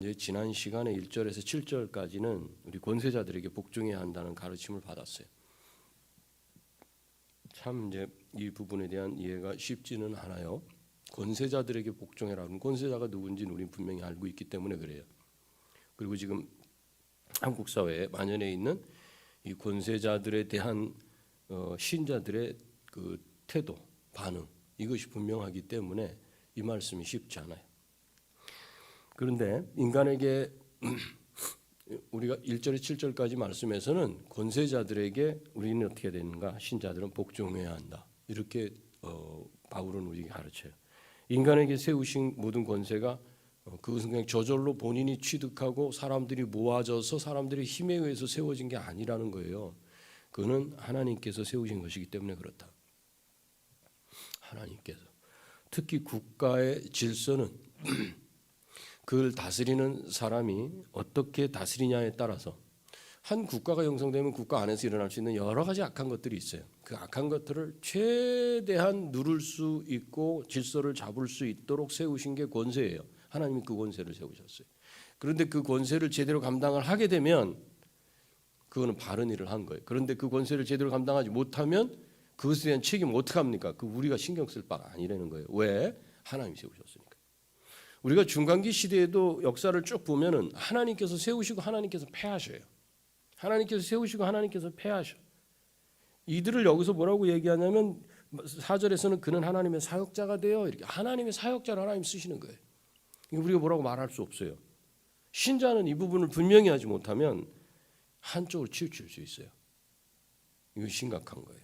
이제 지난 시간에 1절에서 7절까지는 우리 권세자들에게 복종해야 한다는 가르침을 받았어요. 참 이제 이 부분에 대한 이해가 쉽지는 않아요. 권세자들에게 복종해라는 권세자가 누군지는 우리는 분명히 알고 있기 때문에 그래요. 그리고 지금 한국 사회에 만연해 있는 이 권세자들에 대한 신자들의 그 태도, 반응 이것이 분명하기 때문에 이 말씀이 쉽지 않아요. 그런데 인간에게 우리가 1절에 7절까지 말씀에서는 권세자들에게 우리는 어떻게 되는가? 신자들은 복종해야 한다. 이렇게 바울은 우리에게 가르쳐요. 인간에게 세우신 모든 권세가 그것은 그냥 저절로 본인이 취득하고 사람들이 모아져서 사람들의 힘에 의해서 세워진 게 아니라는 거예요. 그거는 하나님께서 세우신 것이기 때문에 그렇다. 하나님께서. 특히 국가의 질서는 그걸 다스리는 사람이 어떻게 다스리냐에 따라서 한 국가가 형성되면 국가 안에서 일어날 수 있는 여러 가지 악한 것들이 있어요. 그 악한 것들을 최대한 누를 수 있고 질서를 잡을 수 있도록 세우신 게 권세예요. 하나님이 그 권세를 세우셨어요. 그런데 그 권세를 제대로 감당을 하게 되면 그거는 바른 일을 한 거예요. 그런데 그 권세를 제대로 감당하지 못하면 그것에 대한 책임은 어떻게 합니까? 그 우리가 신경 쓸 바가 아니라는 거예요. 왜? 하나님이 세우셨으니까. 우리가 중간기 시대에도 역사를 쭉 보면은 하나님께서 세우시고 하나님께서 폐하셔요. 하나님께서 세우시고 하나님께서 폐하셔. 이들을 여기서 뭐라고 얘기하냐면 4절에서는 그는 하나님의 사역자가 되어 이렇게 하나님의 사역자를 하나님 쓰시는 거예요. 우리가 뭐라고 말할 수 없어요. 신자는 이 부분을 분명히 하지 못하면 한쪽으로 치우칠 수 있어요. 이거 심각한 거예요.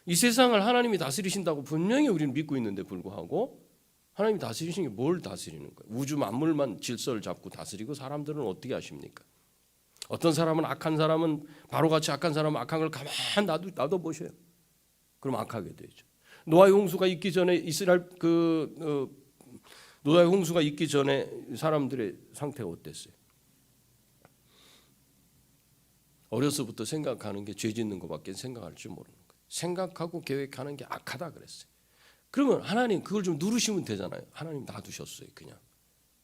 이 세상을 하나님이 다스리신다고 분명히 우리는 믿고 있는데 불구하고 하나님이 다스리시는 게 뭘 다스리는 거예요? 우주 만물만 질서를 잡고 다스리고 사람들은 어떻게 하십니까? 어떤 사람은 악한 사람은 바로같이 악한 사람은 악한 걸 가만 놔둬 보셔요. 그럼 악하게 되죠. 노아의 홍수가 있기 전에 이스라엘 노아의 홍수가 있기 전에 사람들의 상태가 어땠어요? 어려서부터 생각하는 게 죄 짓는 것밖에 생각할 줄 모르는 거예요. 생각하고 계획하는 게 악하다 그랬어요. 그러면 하나님 그걸 좀 누르시면 되잖아요. 하나님 놔두셨어요. 그냥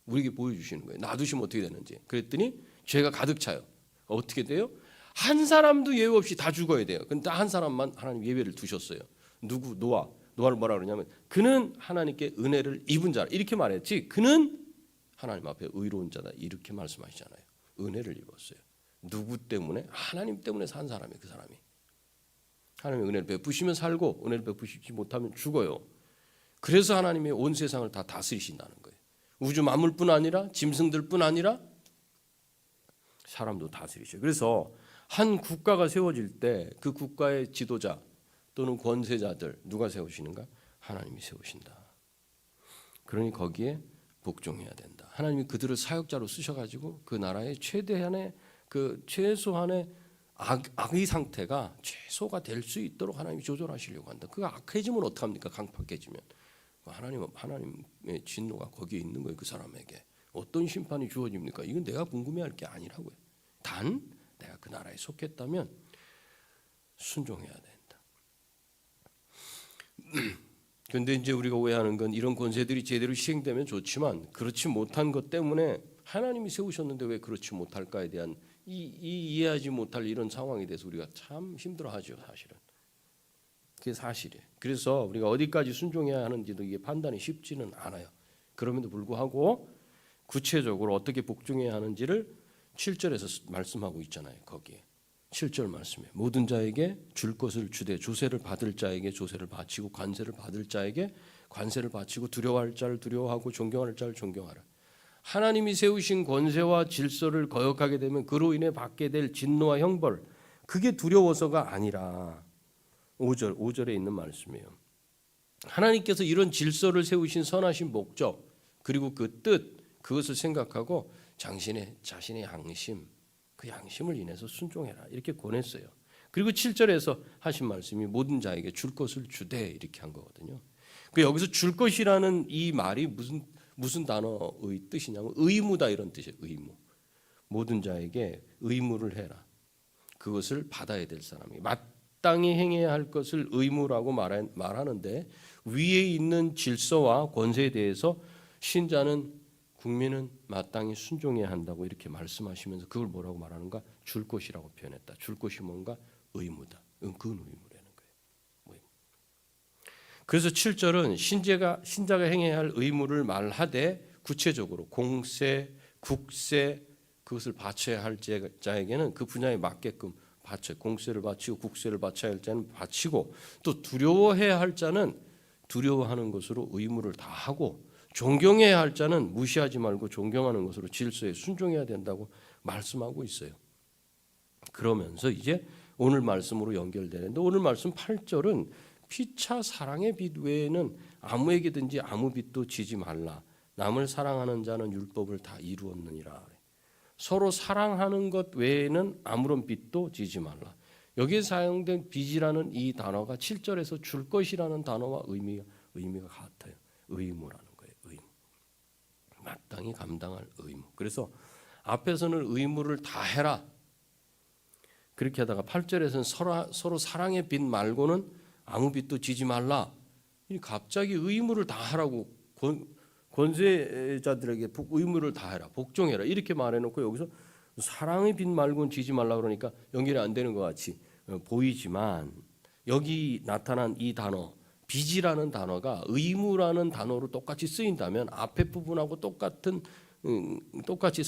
우리에게 보여주시는 거예요. 놔두시면 어떻게 되는지. 그랬더니 죄가 가득 차요. 어떻게 돼요? 한 사람도 예외 없이 다 죽어야 돼요. 근데 한 사람만 하나님 예외를 두셨어요. 누구? 노아를 뭐라 그러냐면 그는 하나님께 은혜를 입은 자라 이렇게 말했지. 그는 하나님 앞에 의로운 자다 이렇게 말씀하시잖아요. 은혜를 입었어요. 누구 때문에? 하나님 때문에 산 사람이에요. 그 사람이. 하나님의 은혜를 베푸시면 살고 은혜를 베푸시지 못하면 죽어요. 그래서 하나님이 온 세상을 다 다스리신다는 거예요. 우주 만물뿐 아니라 짐승들뿐 아니라 사람도 다스리셔요. 그래서 한 국가가 세워질 때 그 국가의 지도자 또는 권세자들 누가 세우시는가? 하나님이 세우신다. 그러니 거기에 복종해야 된다. 하나님이 그들을 사역자로 쓰셔가지고 그 나라의 최대한의 그 최소한의 악의 상태가 최소가 될 수 있도록 하나님이 조절하시려고 한다. 그가 악해지면 어떡합니까? 강팍해지면. 하나님의 진노가 거기에 있는 거예요. 그 사람에게. 어떤 심판이 주어집니까? 이건 내가 궁금해할 게 아니라고요. 단 내가 그 나라에 속했다면 순종해야 된다. 그런데 이제 우리가 오해하는 건 이런 권세들이 제대로 시행되면 좋지만 그렇지 못한 것 때문에 하나님이 세우셨는데 왜 그렇지 못할까에 대한 이해하지 못할 이런 상황에 대해서 우리가 참 힘들어하죠. 사실은. 그게 사실이에요. 그래서 우리가 어디까지 순종해야 하는지도 이게 판단이 쉽지는 않아요. 그럼에도 불구하고 구체적으로 어떻게 복종해야 하는지를 7절에서 말씀하고 있잖아요. 거기에 7절 말씀에 모든 자에게 줄 것을 주되 조세를 받을 자에게 조세를 바치고 관세를 받을 자에게 관세를 바치고 두려워할 자를 두려워하고 존경할 자를 존경하라. 하나님이 세우신 권세와 질서를 거역하게 되면 그로 인해 받게 될 진노와 형벌 그게 두려워서가 아니라 5절에 있는 말씀이에요. 하나님께서 이런 질서를 세우신 선하신 목적 그리고 그 뜻 그것을 생각하고 자신의 양심 그 양심을 인해서 순종해라 이렇게 권했어요. 그리고 7절에서 하신 말씀이 모든 자에게 줄 것을 주되 이렇게 한 거거든요. 그 여기서 줄 것이라는 이 말이 무슨 단어의 뜻이냐면 의무다 이런 뜻이에요. 의무. 모든 자에게 의무를 해라. 그것을 받아야 될 사람이 마땅히 행해야 할 것을 의무라고 말하는데 위에 있는 질서와 권세에 대해서 신자는 국민은 마땅히 순종해야 한다고 이렇게 말씀하시면서 그걸 뭐라고 말하는가? 줄 것이라고 표현했다. 줄 것이 뭔가? 의무다. 은근 의무라는 거예요. 그래서 7절은 신자가 행해야 할 의무를 말하되 구체적으로 공세, 국세 그것을 바쳐야 할 자에게는 그 분야에 맞게끔 바쳐 공세를 바치고 국세를 바쳐야 할 자는 바치고 또 두려워해야 할 자는 두려워하는 것으로 의무를 다하고 존경해야 할 자는 무시하지 말고 존경하는 것으로 질서에 순종해야 된다고 말씀하고 있어요. 그러면서 이제 오늘 말씀으로 연결되는데 오늘 말씀 8절은 피차 사랑의 빚 외에는 아무에게든지 아무 빚도 지지 말라. 남을 사랑하는 자는 율법을 다 이루었느니라. 서로 사랑하는 것 외에는 아무런 빚도 지지 말라. 여기에 사용된 빚이라는 이 단어가 7절에서 줄 것이라는 단어와 의미가 같아요. 의무라는 거예요. 의무. 마땅히 감당할 의무. 그래서 앞에서는 의무를 다 해라. 그렇게 하다가 8절에서는 서로 사랑의 빚 말고는 아무 빚도 지지 말라. 갑자기 의무를 다 하라고 권세자들에게 의무를 다해라, 복종해라 이렇게 말해놓고 여기서 사랑의 빚 말고는 지지 말라 그러니까 연결이 안 되는 것 같이 보이지만 여기 나타난 이 단어 빚이라는 단어가 의무라는 단어로 똑같이 쓰인다면 앞에 부분하고 똑같이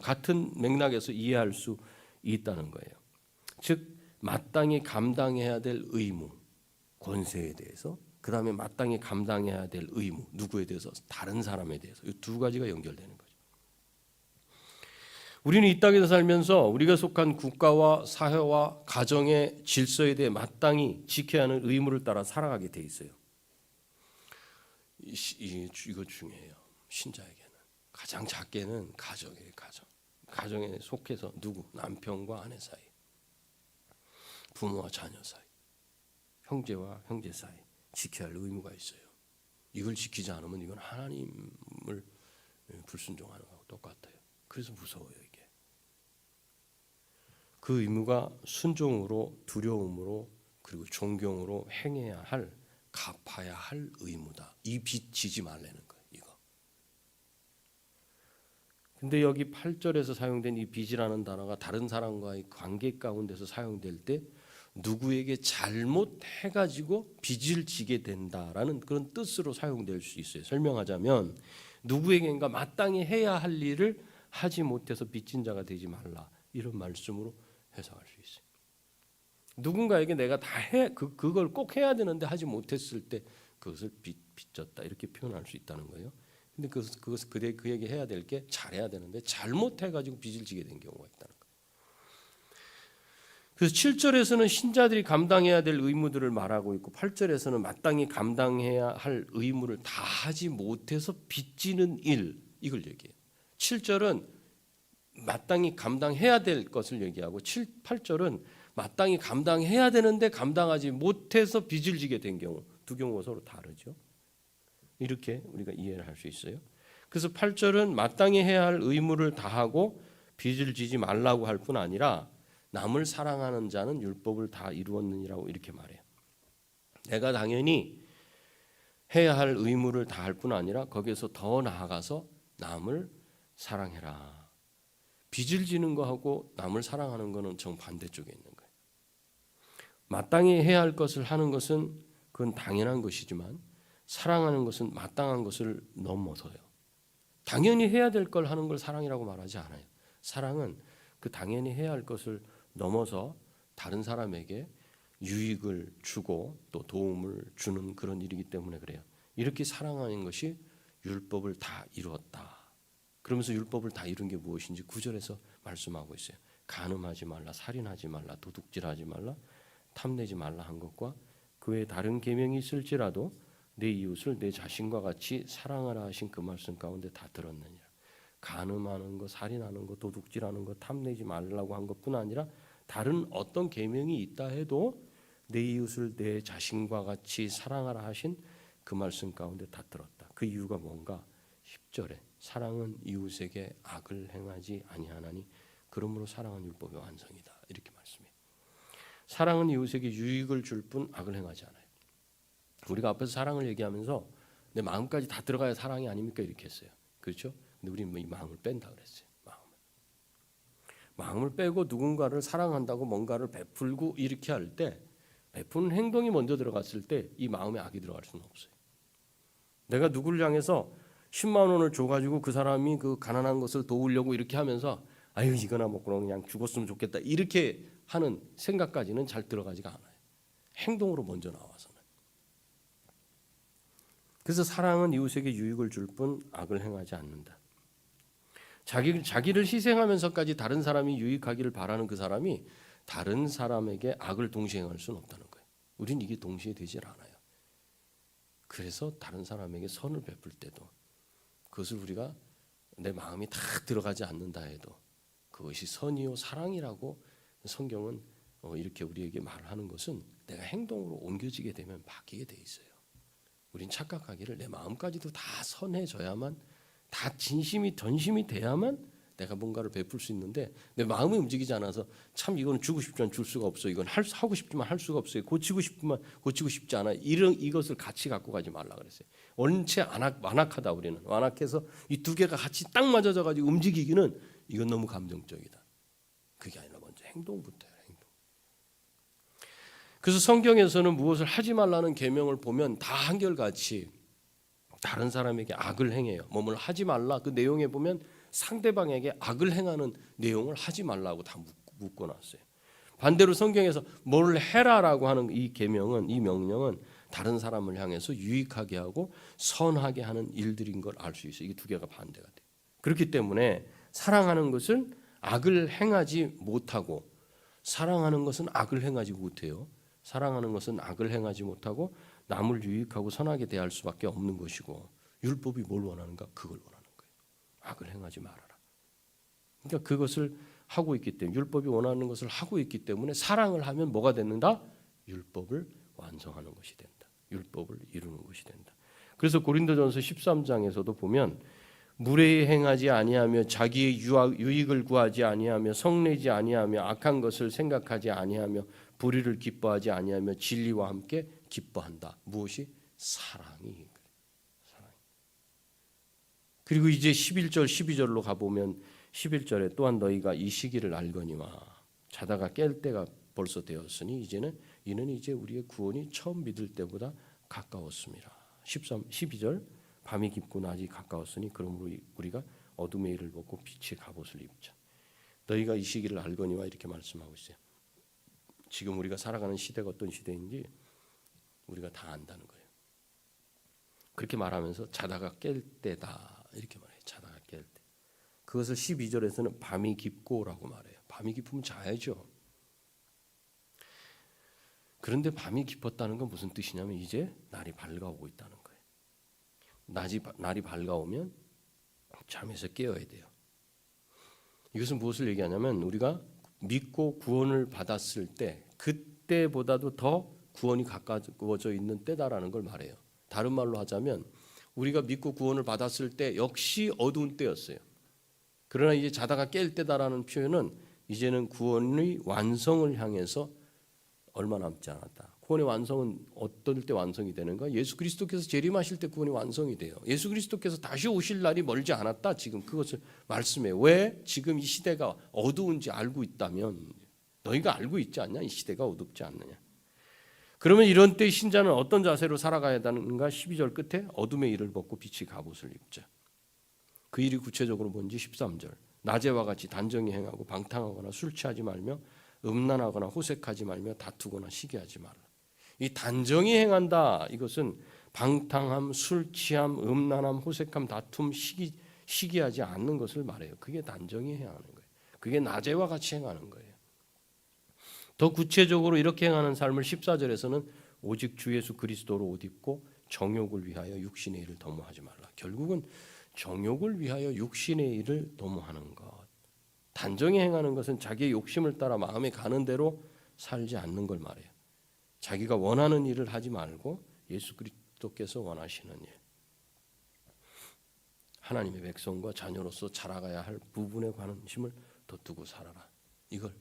같은 맥락에서 이해할 수 있다는 거예요. 즉 마땅히 감당해야 될 의무, 권세에 대해서 그 다음에 마땅히 감당해야 될 의무, 누구에 대해서? 다른 사람에 대해서. 이 두 가지가 연결되는 거죠. 우리는 이 땅에서 살면서 우리가 속한 국가와 사회와 가정의 질서에 대해 마땅히 지켜야 하는 의무를 따라 살아가게 돼 있어요. 이거 중요해요. 신자에게는. 가장 작게는 가정이에요. 가정에 속해서 누구? 남편과 아내 사이, 부모와 자녀 사이, 형제와 형제 사이 지켜야 할 의무가 있어요. 이걸 지키지 않으면 이건 하나님을 불순종하는 거하고 똑같아요. 그래서 무서워요 이게. 그 의무가 순종으로 두려움으로 그리고 존경으로 행해야 할 갚아야 할 의무다. 이 빚 지지 말라는 거예요. 이거. 근데 여기 8절에서 사용된 이 빚이라는 단어가 다른 사람과의 관계 가운데서 사용될 때 누구에게 잘못해가지고 빚을 지게 된다라는 그런 뜻으로 사용될 수 있어요. 설명하자면 누구에게인가 마땅히 해야 할 일을 하지 못해서 빚진 자가 되지 말라 이런 말씀으로 해석할 수 있어요. 누군가에게 내가 다 그걸 꼭 해야 되는데 하지 못했을 때 그것을 빚졌다 이렇게 표현할 수 있다는 거예요. 근데 그것을 그에게 해야 될 게 잘해야 되는데 잘못해가지고 빚을 지게 된 경우가 있다는 거예요. 그래서 7절에서는 신자들이 감당해야 될 의무들을 말하고 있고 8절에서는 마땅히 감당해야 할 의무를 다 하지 못해서 빚지는 일 이걸 얘기해요. 7절은 마땅히 감당해야 될 것을 얘기하고 8절은 마땅히 감당해야 되는데 감당하지 못해서 빚을 지게 된 경우 두 경우가 서로 다르죠. 이렇게 우리가 이해를 할 수 있어요. 그래서 8절은 마땅히 해야 할 의무를 다하고 빚을 지지 말라고 할 뿐 아니라 남을 사랑하는 자는 율법을 다 이루었느니라고 이렇게 말해요. 내가 당연히 해야 할 의무를 다할 뿐 아니라 거기에서 더 나아가서 남을 사랑해라. 빚을 지는 거하고 남을 사랑하는 거는 정반대쪽에 있는 거예요. 마땅히 해야 할 것을 하는 것은 그건 당연한 것이지만 사랑하는 것은 마땅한 것을 넘어서요. 당연히 해야 될 걸 하는 걸 사랑이라고 말하지 않아요. 사랑은 그 당연히 해야 할 것을 넘어서 다른 사람에게 유익을 주고 또 도움을 주는 그런 일이기 때문에 그래요. 이렇게 사랑하는 것이 율법을 다 이루었다. 그러면서 율법을 다 이룬 게 무엇인지 9절에서 말씀하고 있어요. 간음하지 말라, 살인하지 말라, 도둑질하지 말라, 탐내지 말라 한 것과 그 외에 다른 계명이 있을지라도 내 이웃을 내 자신과 같이 사랑하라 하신 그 말씀 가운데 다 들었느니라. 간음하는 것, 살인하는 것, 도둑질하는 것, 탐내지 말라고 한 것뿐 아니라 다른 어떤 계명이 있다 해도 내 이웃을 내 자신과 같이 사랑하라 하신 그 말씀 가운데 다 들었다. 그 이유가 뭔가 10절에 사랑은 이웃에게 악을 행하지 아니하나니 그러므로 사랑은 율법의 완성이다. 이렇게 말씀해요. 사랑은 이웃에게 유익을 줄 뿐 악을 행하지 않아요. 우리가 앞에서 사랑을 얘기하면서 내 마음까지 다 들어가야 사랑이 아닙니까? 이렇게 했어요. 그렇죠? 근데 우리는 이 마음을 뺀다 그랬어요. 마음을 빼고 누군가를 사랑한다고 뭔가를 베풀고 이렇게 할 때 베푸는 행동이 먼저 들어갔을 때 이 마음에 악이 들어갈 수는 없어요. 내가 누구를 향해서 10만 원을 줘가지고 그 사람이 그 가난한 것을 도우려고 이렇게 하면서 아유 이거나 먹고 그냥 죽었으면 좋겠다 이렇게 하는 생각까지는 잘 들어가지가 않아요. 행동으로 먼저 나와서는. 그래서 사랑은 이웃에게 유익을 줄 뿐 악을 행하지 않는다. 자기를 희생하면서까지 다른 사람이 유익하기를 바라는 그 사람이 다른 사람에게 악을 동시에 행할 수는 없다는 거예요. 우린 이게 동시에 되질 않아요. 그래서 다른 사람에게 선을 베풀 때도 그것을 우리가 내 마음이 다 들어가지 않는다 해도 그것이 선이요 사랑이라고 성경은 이렇게 우리에게 말하는 것은 내가 행동으로 옮겨지게 되면 바뀌게 돼 있어요. 우린 착각하기를 내 마음까지도 다 선해져야만 다 진심이 전심이 돼야만 내가 뭔가를 베풀 수 있는데 내 마음이 움직이지 않아서 참 이거는 주고 싶지만 줄 수가 없어. 이건 하고 싶지만 할 수가 없어요. 고치고 싶지만 고치고 싶지 않아. 이것을 같이 갖고 가지 말라 그랬어요. 원체 완악하다 우리는. 완악해서 이 두 개가 같이 딱 맞아져 가지고 움직이기는 이건 너무 감정적이다. 그게 아니라 먼저 행동부터예요. 행동. 그래서 성경에서는 무엇을 하지 말라는 계명을 보면 다 한결같이 다른 사람에게 악을 행해요. 뭐뭘 하지 말라 그 내용에 보면 상대방에게 악을 행하는 내용을 하지 말라고 다 묶어놨어요. 반대로 성경에서 뭘 해라라고 하는 이 계명은 이 명령은 다른 사람을 향해서 유익하게 하고 선하게 하는 일들인 걸 알 수 있어요. 이게 두 개가 반대가 돼요. 그렇기 때문에 사랑하는 것은 악을 행하지 못하고 사랑하는 것은 악을 행하지 못해요. 사랑하는 것은 악을 행하지 못하고 남을 유익하고 선하게 대할 수밖에 없는 것이고 율법이 뭘 원하는가? 그걸 원하는 거예요. 악을 행하지 말아라. 그러니까 그것을 하고 있기 때문에 율법이 원하는 것을 하고 있기 때문에 사랑을 하면 뭐가 된다? 율법을 완성하는 것이 된다. 율법을 이루는 것이 된다. 그래서 고린도전서 13장에서도 보면 무례히 행하지 아니하며 자기의 유익을 구하지 아니하며 성내지 아니하며 악한 것을 생각하지 아니하며 불의를 기뻐하지 아니하며 진리와 함께 기뻐한다. 무엇이? 사랑이. 그리고 이제 11절 12절로 가보면 11절에 또한 너희가 이 시기를 알거니와 자다가 깰 때가 벌써 되었으니 이는 이제 우리의 구원이 처음 믿을 때보다 가까웠습니다. 12절 밤이 깊고 낮이 가까웠으니 그러므로 우리가 어둠의 일을 벗고 빛의 갑옷을 입자. 너희가 이 시기를 알거니와 이렇게 말씀하고 있어요. 지금 우리가 살아가는 시대가 어떤 시대인지 우리가 다 안다는 거예요. 그렇게 말하면서 자다가 깰 때다 이렇게 말해요. 자다가 깰 때. 그것을 12절에서는 밤이 깊고라고 말해요. 밤이 깊으면 자야죠. 그런데 밤이 깊었다는 건 무슨 뜻이냐면 이제 날이 밝아오고 있다는 거예요. 날이 밝아오면 잠에서 깨어야 돼요. 이것은 무엇을 얘기하냐면 우리가 믿고 구원을 받았을 때 그때보다도 더 구원이 가까워져 있는 때다라는 걸 말해요. 다른 말로 하자면 우리가 믿고 구원을 받았을 때 역시 어두운 때였어요. 그러나 이제 자다가 깰 때다라는 표현은 이제는 구원의 완성을 향해서 얼마 남지 않았다. 구원의 완성은 어떨 때 완성이 되는가? 예수 그리스도께서 재림하실 때 구원이 완성이 돼요. 예수 그리스도께서 다시 오실 날이 멀지 않았다. 지금 그것을 말씀해요. 왜? 지금 이 시대가 어두운지 알고 있다면 너희가 알고 있지 않냐? 이 시대가 어둡지 않느냐? 그러면 이런 때 신자는 어떤 자세로 살아가야 하는가? 12절 끝에 어둠의 일을 벗고 빛의 갑옷을 입자. 그 일이 구체적으로 뭔지 13절. 낮에와 같이 단정히 행하고 방탕하거나 술 취하지 말며 음란하거나 호색하지 말며 다투거나 시기하지 말라. 이 단정히 행한다. 이것은 방탕함, 술 취함, 음란함, 호색함, 다툼, 시기하지 않는 것을 말해요. 그게 단정히 행하는 거예요. 그게 낮에와 같이 행하는 거예요. 더 구체적으로 이렇게 행하는 삶을 14절에서는 오직 주 예수 그리스도로 옷 입고 정욕을 위하여 육신의 일을 도모하지 말라. 결국은 정욕을 위하여 육신의 일을 도모하는 것. 단정히 행하는 것은 자기의 욕심을 따라 마음에 가는 대로 살지 않는 걸 말해요. 자기가 원하는 일을 하지 말고 예수 그리스도께서 원하시는 일. 하나님의 백성과 자녀로서 자라가야 할 부분에 관심을 더 두고 살아라. 이걸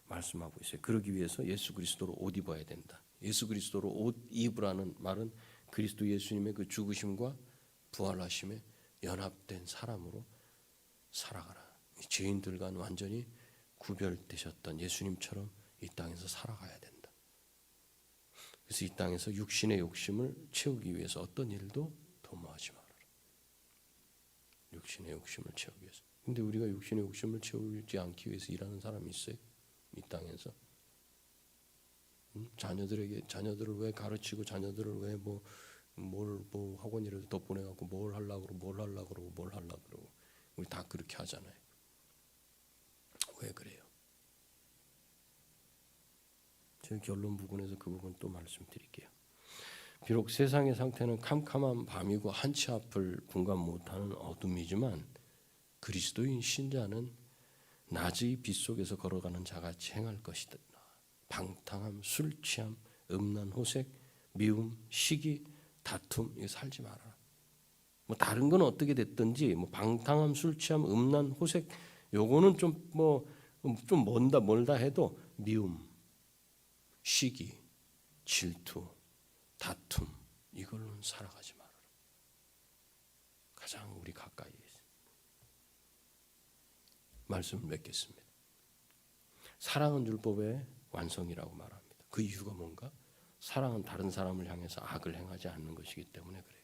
말씀하고 있어요. 그러기 위해서 예수 그리스도로 옷 입어야 된다. 예수 그리스도로 옷 입으라는 말은 그리스도 예수님의 그 죽으심과 부활하심에 연합된 사람으로 살아가라. 죄인들과는 완전히 구별되셨던 예수님처럼 이 땅에서 살아가야 된다. 그래서 이 땅에서 육신의 욕심을 채우기 위해서 어떤 일도 도모하지 말아라. 육신의 욕심을 채우기 위해서. 근데 우리가 육신의 욕심을 채우지 않기 위해서 일하는 사람이 있어요? 이 땅에서? 자녀들을 왜 가르치고 자녀들을 왜 뭐 학원이라도 더 보내갖고 뭘 하려고 그러고 우리 다 그렇게 하잖아요. 왜 그래요? 제가 결론 부분에서 그 부분 또 말씀드릴게요. 비록 세상의 상태는 캄캄한 밤이고 한치 앞을 분간 못하는 어둠이지만 그리스도인 신자는 낮의 빛 속에서 걸어가는 자같이 행할 것이다. 방탕함, 술 취함, 음란 호색, 미움, 시기, 다툼 이거 살지 말아라. 뭐 다른 건 어떻게 됐든지 뭐 방탕함, 술 취함, 음란 호색 요거는 좀 멀다 해도 미움, 시기, 질투, 다툼 이걸로는 살아가지 말아라. 가장 우리 가까이에 말씀을 맺겠습니다. 사랑은 율법의 완성이라고 말합니다. 그 이유가 뭔가? 사랑은 다른 사람을 향해서 악을 행하지 않는 것이기 때문에 그래요.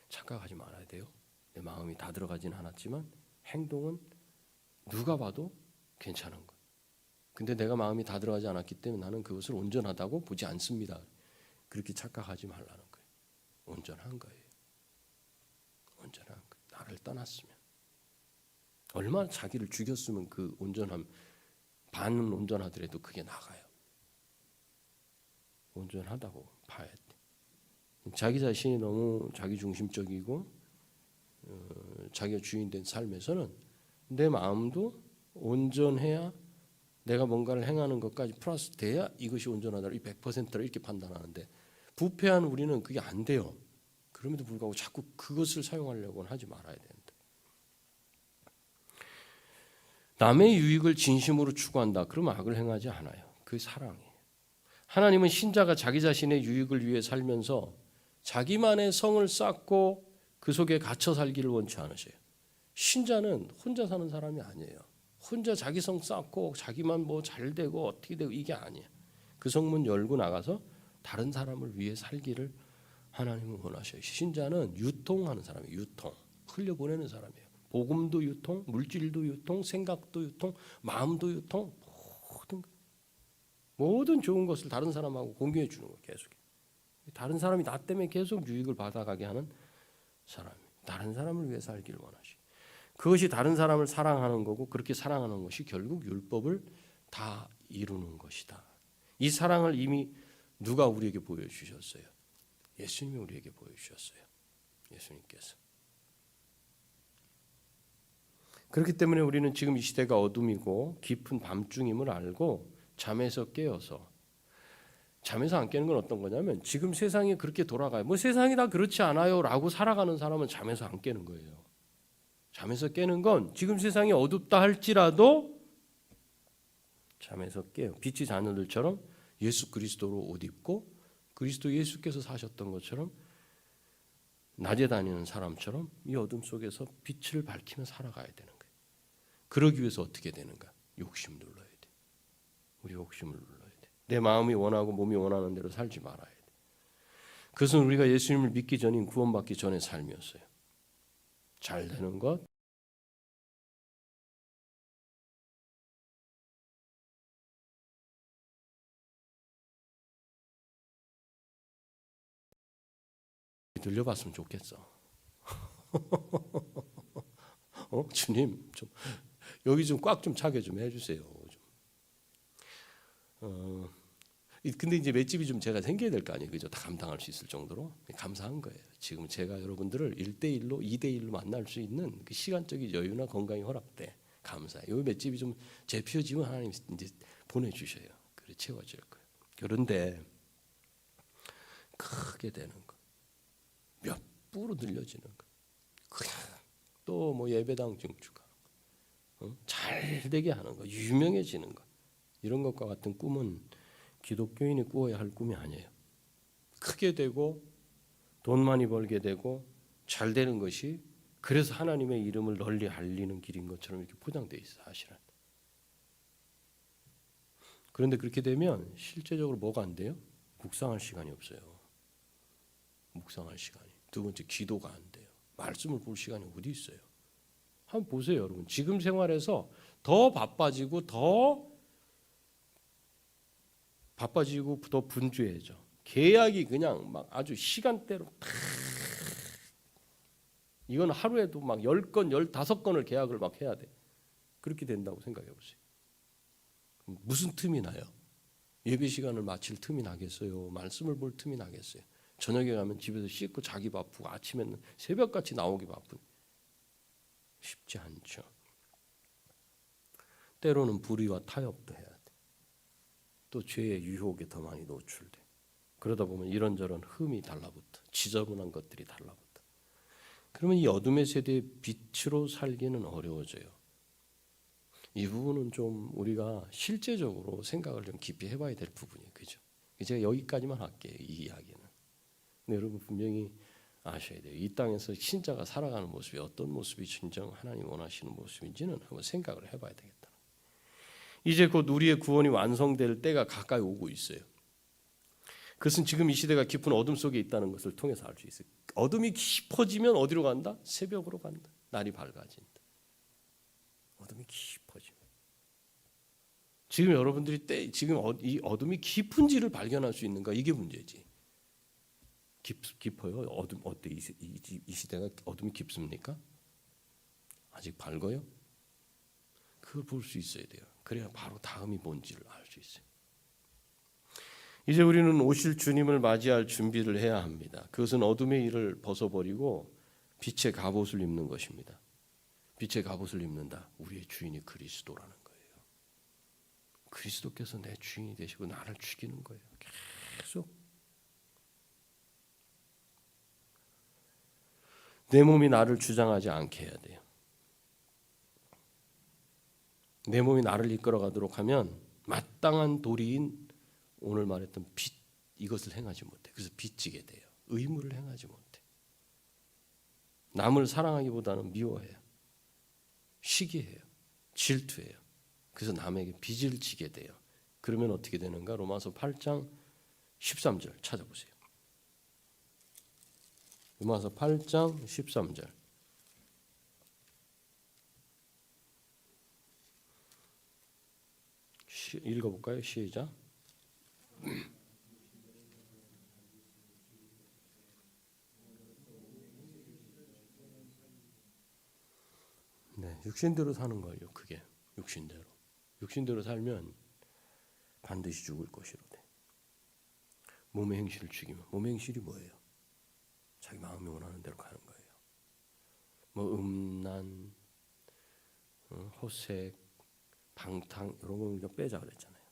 착각하지 말아야 돼요. 내 마음이 다 들어가진 않았지만 행동은 누가 봐도 괜찮은 것. 근데 내가 마음이 다 들어가지 않았기 때문에 나는 그것을 온전하다고 보지 않습니다. 그렇게 착각하지 말라는 거예요. 온전한 거예요. 온전한 거. 나를 떠났으면. 얼마나 자기를 죽였으면 그 온전함 반은 온전하더라도 그게 나가요. 온전하다고 봐야 돼. 자기 자신이 너무 자기 중심적이고 자기가 주인된 삶에서는 내 마음도 온전해야 내가 뭔가를 행하는 것까지 플러스 돼야 이것이 온전하다. 이 100%를 이렇게 판단하는데 부패한 우리는 그게 안 돼요. 그럼에도 불구하고 자꾸 그것을 사용하려고는 하지 말아야 된다. 남의 유익을 진심으로 추구한다. 그러면 악을 행하지 않아요. 그게 사랑이에요. 하나님은 신자가 자기 자신의 유익을 위해 살면서 자기만의 성을 쌓고 그 속에 갇혀 살기를 원치 않으셔요. 신자는 혼자 사는 사람이 아니에요. 혼자 자기 성 쌓고 자기만 뭐 잘 되고 어떻게 되고 이게 아니에요. 그 성문 열고 나가서 다른 사람을 위해 살기를 하나님은 원하셔요. 신자는 유통하는 사람이에요. 유통. 흘려보내는 사람이에요. 복음도 유통, 물질도 유통, 생각도 유통, 마음도 유통, 모든 좋은 것을 다른 사람하고 공유해 주는 거예요. 계속. 다른 사람이 나 때문에 계속 유익을 받아가게 하는 사람. 다른 사람을 위해 살기를 원하시. 그것이 다른 사람을 사랑하는 거고 그렇게 사랑하는 것이 결국 율법을 다 이루는 것이다. 이 사랑을 이미 누가 우리에게 보여주셨어요? 예수님이 우리에게 보여주셨어요. 예수님께서. 그렇기 때문에 우리는 지금 이 시대가 어둠이고 깊은 밤중임을 알고 잠에서 깨어서 잠에서 안 깨는 건 어떤 거냐면 지금 세상이 그렇게 돌아가요. 뭐 세상이 다 그렇지 않아요 라고 살아가는 사람은 잠에서 안 깨는 거예요. 잠에서 깨는 건 지금 세상이 어둡다 할지라도 잠에서 깨요. 빛의 자녀들처럼 예수 그리스도로 옷 입고 그리스도 예수께서 사셨던 것처럼 낮에 다니는 사람처럼 이 어둠 속에서 빛을 밝히며 살아가야 되는 거예요. 그러기 위해서 어떻게 되는가? 욕심 눌러야 돼. 우리 욕심을 눌러야 돼. 내 마음이 원하고 몸이 원하는 대로 살지 말아야 돼. 그것은 우리가 예수님을 믿기 전인 구원받기 전의 삶이었어요. 잘 되는 것, 들려봤으면 좋겠어. 주님 좀 여기 좀 꽉 좀 차게 좀 해주세요. 근데 이제 맷집이 좀 제가 생겨야 될 거 아니에요. 그죠? 다 감당할 수 있을 정도로 감사한 거예요. 지금 제가 여러분들을 1대1로 2대1로 만날 수 있는 그 시간적인 여유나 건강이 허락돼. 감사해요. 요 맷집이 좀 재피어지면 하나님 이제 보내주셔요. 그래 채워질 거예요. 그런데 크게 되는 거, 몇 부로 늘려지는 거, 그냥 또 뭐 예배당 증축하는 거, 잘 되게 하는 거, 유명해지는 거, 이런 것과 같은 꿈은 기독교인이 꾸어야 할 꿈이 아니에요. 크게 되고 돈 많이 벌게 되고 잘 되는 것이 그래서 하나님의 이름을 널리 알리는 길인 것처럼 이렇게 포장되어 있어요. 사실은. 그런데 그렇게 되면 실제적으로 뭐가 안 돼요? 묵상할 시간이 없어요. 묵상할 시간이. 두 번째, 기도가 안 돼요. 말씀을 볼 시간이 어디 있어요? 한번 보세요, 여러분. 지금 생활에서 더 바빠지고 더 분주해져. 계약이 그냥 막 아주 시간대로 탁. 이건 하루에도 막 10건, 15건을 계약을 막 해야 돼. 그렇게 된다고 생각해 보세요. 무슨 틈이 나요? 예배 시간을 마칠 틈이 나겠어요? 말씀을 볼 틈이 나겠어요? 저녁에 가면 집에서 씻고 자기 바쁘고 아침에는 새벽같이 나오기 바쁜. 쉽지 않죠. 때로는 불의와 타협도 해야 돼. 또 죄의 유혹에 더 많이 노출돼. 그러다 보면 이런저런 흠이 달라붙어. 지저분한 것들이 달라붙어. 그러면 이 어둠의 세대의 빛으로 살기는 어려워져요. 이 부분은 좀 우리가 실제적으로 생각을 좀 깊이 해봐야 될 부분이에요. 그죠? 제가 여기까지만 할게요. 이 이야기는. 근데 여러분 분명히 아셔야 돼요. 이 땅에서 신자가 살아가는 모습이 어떤 모습이 진정 하나님 원하시는 모습인지는 한번 생각을 해봐야 되겠다. 이제 곧 우리의 구원이 완성될 때가 가까이 오고 있어요. 그것은 지금 이 시대가 깊은 어둠 속에 있다는 것을 통해서 알 수 있어요. 어둠이 깊어지면 어디로 간다? 새벽으로 간다. 날이 밝아진다. 어둠이 깊어지면. 지금 여러분들이 지금 이 어둠이 깊은지를 발견할 수 있는가? 이게 문제지. 깊어요? 어둠 어때? 이 시대가 어둠이 깊습니까? 아직 밝아요? 그걸 볼 수 있어야 돼요. 그래야 바로 다음이 뭔지를 알 수 있어요. 이제 우리는 오실 주님을 맞이할 준비를 해야 합니다. 그것은 어둠의 일을 벗어버리고 빛의 갑옷을 입는 것입니다. 빛의 갑옷을 입는다. 우리의 주인이 그리스도라는 거예요. 그리스도께서 내 주인이 되시고 나를 죽이는 거예요. 계속. 내 몸이 나를 주장하지 않게 해야 돼요. 내 몸이 나를 이끌어가도록 하면 마땅한 도리인 오늘 말했던 빛, 이것을 행하지 못해. 그래서 빚지게 돼요. 의무를 행하지 못해. 남을 사랑하기보다는 미워해요. 시기해요. 질투해요. 그래서 남에게 빚을 지게 돼요. 그러면 어떻게 되는가? 로마서 8장 13절 찾아보세요. 로마서 8장 13절. 읽어볼까요? 시작. 네, 육신대로 사는 거예요. 그게 육신대로. 육신대로 살면 반드시 죽을 것이로되. 몸의 행실을 죽이면 몸의 행실이 뭐예요? 자기 마음이 원하는 대로 가는 거예요. 뭐 음란, 호색, 방탕 이런 거 우리가 빼자 그랬잖아요.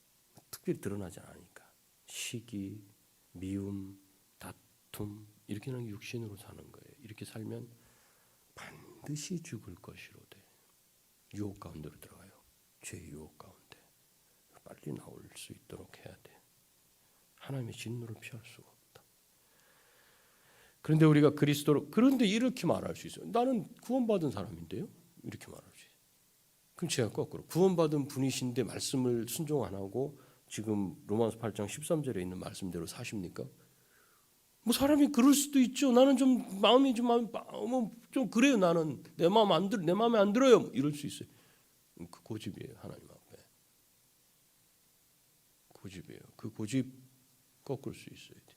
특별히 드러나지 않으니까. 시기, 미움, 다툼 이렇게는 육신으로 사는 거예요. 이렇게 살면 반드시 죽을 것이로되. 유혹 가운데로 들어가요. 죄의 유혹 가운데. 빨리 나올 수 있도록 해야 돼. 하나님의 진노를 피할 수가 없다. 그런데 우리가 그런데 이렇게 말할 수 있어요. 나는 구원받은 사람인데요. 이렇게 말할 수 있어요. 그럼 제가 거꾸로 구원받은 분이신데 말씀을 순종 안 하고 지금 로마서 8장 13절에 있는 말씀대로 사십니까? 뭐 사람이 그럴 수도 있죠. 나는 좀 마음이 좀 그래요. 나는 내 마음에 안 들어요. 이럴 수 있어요. 그 고집이에요. 하나님 앞에. 고집이에요. 그 고집 꺾을 수 있어야 돼.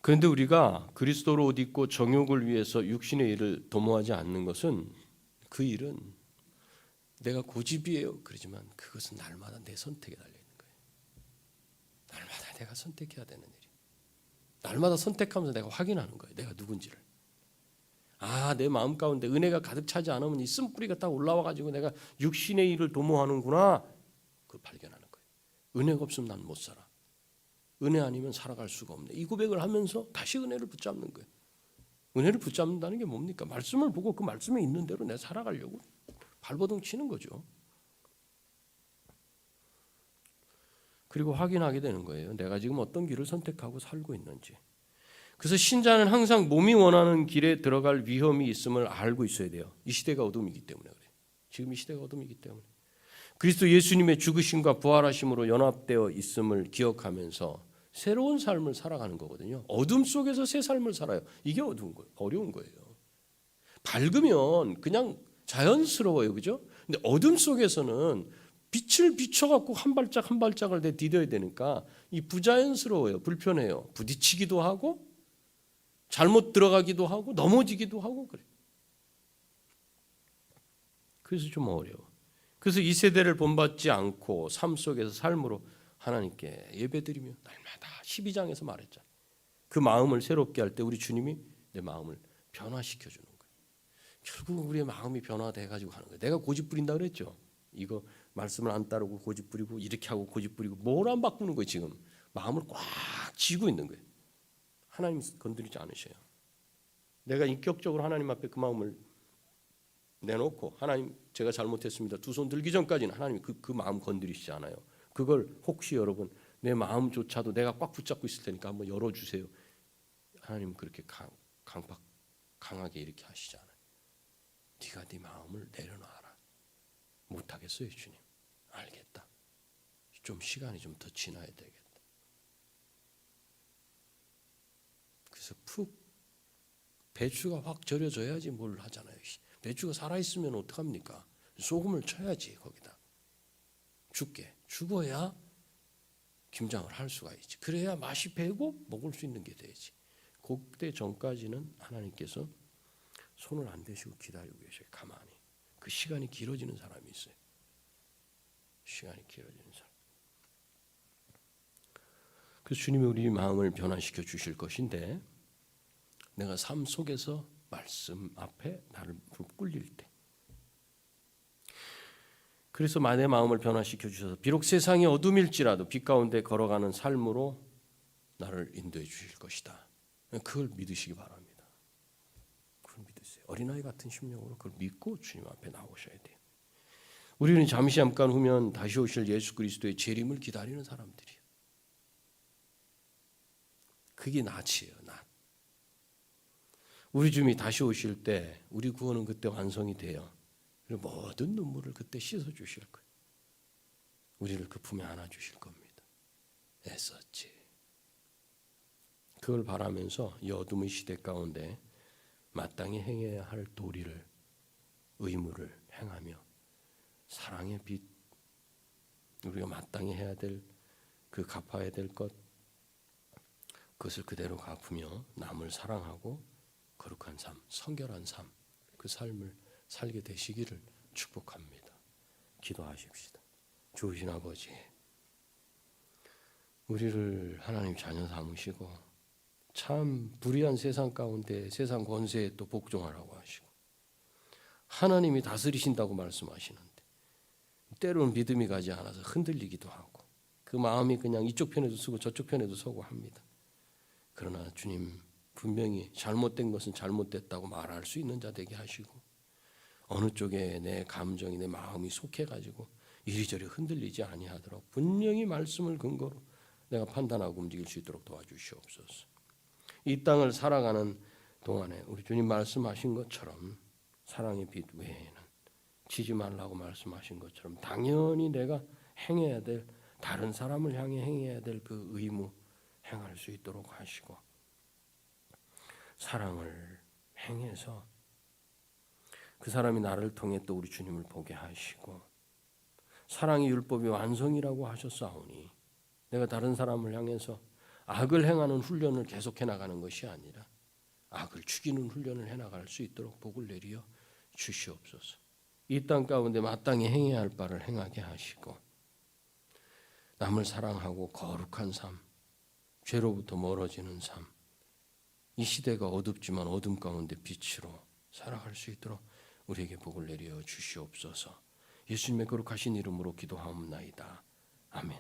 그런데 우리가 그리스도로 옷 입고 정욕을 위해서 육신의 일을 도모하지 않는 것은 그 일은 내가 고집이에요. 그러지만 그것은 날마다 내 선택에 달려 있는 거예요. 날마다 내가 선택해야 되는 일이에요. 날마다 선택하면서 내가 확인하는 거예요. 내가 누군지를. 내 마음 가운데 은혜가 가득 차지 않으면 이 쓴뿌리가 딱 올라와가지고 내가 육신의 일을 도모하는구나. 그걸 발견하는 거예요. 은혜가 없으면 난 못 살아. 은혜 아니면 살아갈 수가 없네. 이 고백을 하면서 다시 은혜를 붙잡는 거예요. 은혜를 붙잡는다는 게 뭡니까? 말씀을 보고 그 말씀에 있는 대로 내가 살아가려고 발버둥 치는 거죠. 그리고 확인하게 되는 거예요. 내가 지금 어떤 길을 선택하고 살고 있는지. 그래서 신자는 항상 몸이 원하는 길에 들어갈 위험이 있음을 알고 있어야 돼요. 이 시대가 어둠이기 때문에 그래요. 지금 이 시대가 어둠이기 때문에. 그리스도 예수님의 죽으심과 부활하심으로 연합되어 있음을 기억하면서 새로운 삶을 살아가는 거거든요. 어둠 속에서 새 삶을 살아요. 이게 어두운 거예요. 어려운 거예요. 밝으면 그냥 자연스러워요. 그죠? 근데 어둠 속에서는 빛을 비춰갖고 한 발짝 한 발짝을 디뎌야 되니까 이 부자연스러워요. 불편해요. 부딪히기도 하고 잘못 들어가기도 하고 넘어지기도 하고 그래요. 그래서 좀 어려워. 그래서 이 세대를 본받지 않고 삶 속에서 삶으로 하나님께 예배드리며 날마다 12장에서 말했잖아요. 그 마음을 새롭게 할 때 우리 주님이 내 마음을 변화시켜 주는 거예요. 결국 우리의 마음이 변화돼 가지고 하는 거예요. 내가 고집 부린다 그랬죠. 이거 말씀을 안 따르고 고집 부리고 이렇게 하고 고집 부리고 뭘 안 바꾸는 거예요. 지금 마음을 꽉 쥐고 있는 거예요. 하나님 건드리지 않으셔요. 내가 인격적으로 하나님 앞에 그 마음을 내놓고 하나님 제가 잘못했습니다. 두 손 들기 전까지는 하나님이 그 마음 건드리시지 않아요. 그걸 혹시 여러분 내 마음조차도 내가 꽉 붙잡고 있을 테니까 한번 열어주세요. 하나님은 그렇게 강하게 이렇게 하시잖아요. 네가 네 마음을 내려놔라. 못하겠어요 주님. 알겠다. 좀 시간이 좀 더 지나야 되겠다. 그래서 푹 배추가 확 절여져야지 뭘 하잖아요. 배추가 살아있으면 어떡합니까? 소금을 쳐야지 거기다. 죽어야 김장을 할 수가 있지. 그래야 맛이 배고 먹을 수 있는 게 되지. 그때 전까지는 하나님께서 손을 안 대시고 기다리고 계셔요. 가만히. 그 시간이 길어지는 사람이 있어요. 시간이 길어지는 사람. 그래서 주님이 우리 마음을 변화시켜 주실 것인데 내가 삶 속에서 말씀 앞에 나를 꿀릴 때 그래서 내 마음을 변화시켜 주셔서 비록 세상이 어둠일지라도 빛 가운데 걸어가는 삶으로 나를 인도해 주실 것이다. 그걸 믿으시기 바랍니다. 그걸 믿으세요. 어린아이 같은 심령으로 그걸 믿고 주님 앞에 나오셔야 돼요. 우리는 잠시 잠깐 후면 다시 오실 예수 그리스도의 재림을 기다리는 사람들이에요. 그게 낫이에요. 낫. 우리 주님이 다시 오실 때 우리 구원은 그때 완성이 돼요. 그리고 모든 눈물을 그때 씻어 주실 거예요. 우리를 그 품에 안아 주실 겁니다. 애썼지. 그걸 바라면서 이 어둠의 시대 가운데 마땅히 행해야 할 도리를 의무를 행하며 사랑의 빛 우리가 마땅히 해야 될 그 갚아야 될 것 그것을 그대로 갚으며 남을 사랑하고 거룩한 삶, 성결한 삶, 그 삶을 살게 되시기를 축복합니다. 기도하십시다. 좋으신 아버지, 우리를 하나님 자녀 삼으시고 참 불의한 세상 가운데 세상 권세에 또 복종하라고 하시고 하나님이 다스리신다고 말씀하시는데 때로는 믿음이 가지 않아서 흔들리기도 하고 그 마음이 그냥 이쪽 편에도 서고 저쪽 편에도 서고 합니다. 그러나 주님 분명히 잘못된 것은 잘못됐다고 말할 수 있는 자 되게 하시고 어느 쪽에 내 감정이 내 마음이 속해가지고 이리저리 흔들리지 아니하도록 분명히 말씀을 근거로 내가 판단하고 움직일 수 있도록 도와주시옵소서. 이 땅을 살아가는 동안에 우리 주님 말씀하신 것처럼 사랑의 빛 외에는 지지 말라고 말씀하신 것처럼 당연히 내가 행해야 될 다른 사람을 향해 행해야 될 그 의무 행할 수 있도록 하시고 사랑을 행해서 그 사람이 나를 통해 또 우리 주님을 보게 하시고 사랑이 율법의 완성이라고 하셨사오니 내가 다른 사람을 향해서 악을 행하는 훈련을 계속해 나가는 것이 아니라 악을 죽이는 훈련을 해나갈 수 있도록 복을 내리어 주시옵소서. 이 땅 가운데 마땅히 행해야 할 바를 행하게 하시고 남을 사랑하고 거룩한 삶, 죄로부터 멀어지는 삶, 이 시대가 어둡지만 어둠 가운데 빛으로 살아갈 수 있도록 우리에게 복을 내려 주시옵소서. 예수님의 거룩하신 이름으로 기도하옵나이다. 아멘.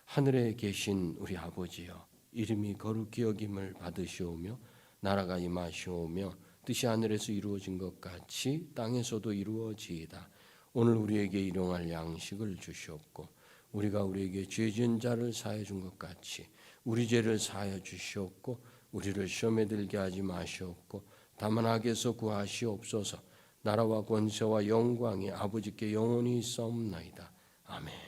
하늘에 계신 우리 아버지여, 이름이 거룩히 여김을 받으시오며 나라가 임하시오며 뜻이 하늘에서 이루어진 것 같이 땅에서도 이루어지이다. 오늘 우리에게 일용할 양식을 주시옵고 우리가 우리에게 죄 지은 자를 사하여 준 것 같이 우리 죄를 사하여 주시옵고 우리를 시험에 들게 하지 마시옵고 다만 악에서 구하시옵소서. 나라와 권세와 영광이 아버지께 영원히 있사옵나이다. 아멘.